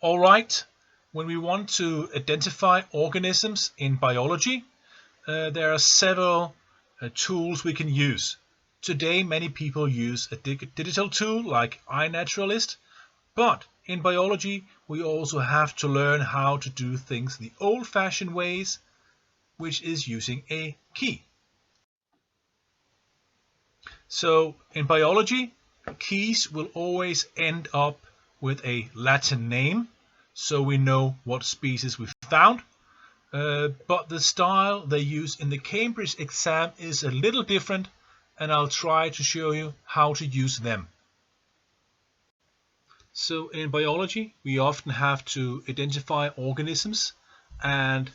Alright, when we want to identify organisms in biology, there are several tools we can use. Today many people use a digital tool like iNaturalist, but in biology we also have to learn how to do things the old-fashioned ways, which is using a key. So in biology, keys will always end up with a Latin name, so we know what species we found. But the style they use in the Cambridge exam is a little different, and I'll try to show you how to use them. So in biology, we often have to identify organisms, and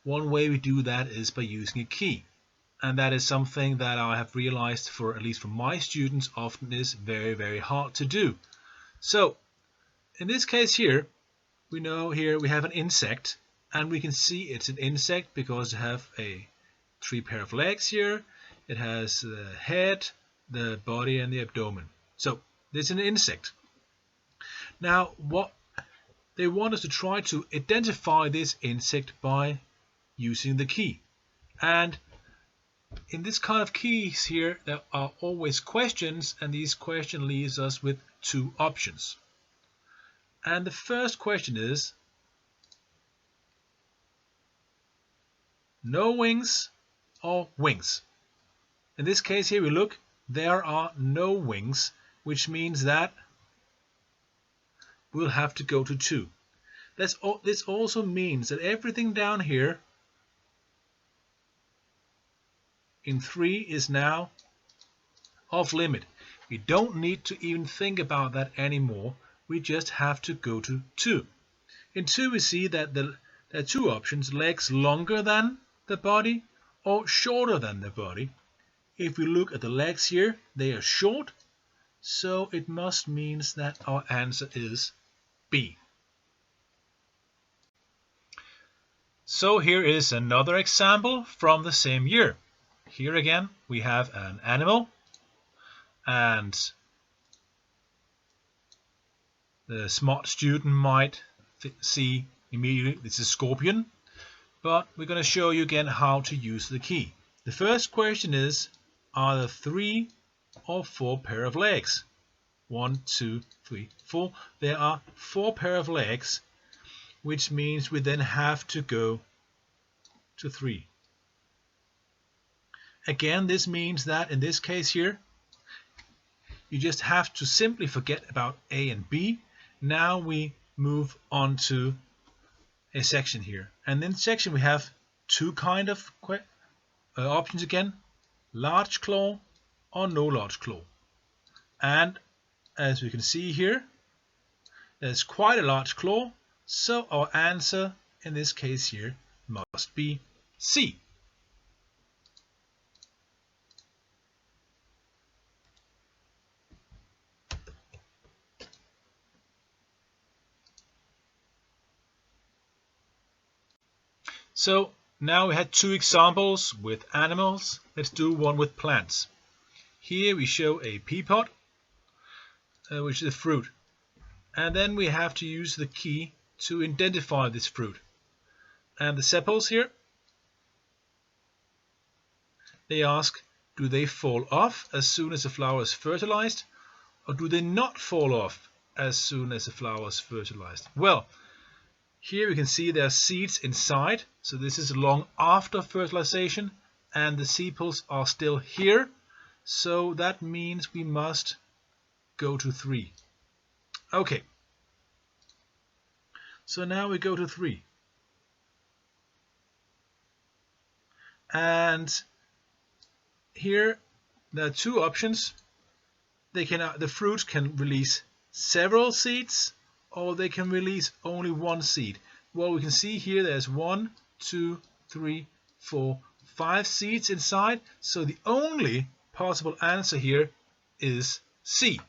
one way we do that is by using a key. And that is something that I have realized, for at least for my students, often is very, very hard to do. So in this case here, we know here we have an insect, and we can see it's an insect because it have a 3 pair of legs here. It has the head, the body, and the abdomen. So this is an insect. Now what they want us to try to identify this insect by using the key. And in this kind of keys here, there are always questions, and these questions leaves us with 2 options. And the first question is, no wings or wings? In this case here we look, there are no wings, which means that we'll have to go to 2. This also means that everything down here in 3 is now off limit. We don't need to even think about that anymore. We just have to go to 2. In 2 we see that there are 2 options: legs longer than the body or shorter than the body. If we look at the legs here, they are short, so it must mean that our answer is B. So here is another example from the same year. Here again we have an animal, and the smart student might see immediately this is a scorpion, but we're going to show you again how to use the key. The first question is, are there 3 or 4 pair of legs? 1, 2, 3, 4. There are 4 pair of legs, which means we then have to go to 3. Again, this means that in this case here, you just have to simply forget about A and B. Now we move on to a section here. And in this section we have 2 kind of options again: large claw or no large claw. And as we can see here, there's quite a large claw, so our answer in this case here must be C. So now we had 2 examples with animals. Let's do one with plants. Here we show a pea pod, which is a fruit. And then we have to use the key to identify this fruit. And the sepals here, they ask, do they fall off as soon as the flower is fertilized, or do they not fall off as soon as the flower is fertilized? Well, here we can see there are seeds inside, so this is long after fertilization, and the sepals are still here, so that means we must go to 3. Okay, so now we go to 3. And here there are 2 options. The fruit can release several seeds, or they can release only 1 seed. Well, we can see here there's 1, 2, 3, 4, 5 seeds inside, so the only possible answer here is C.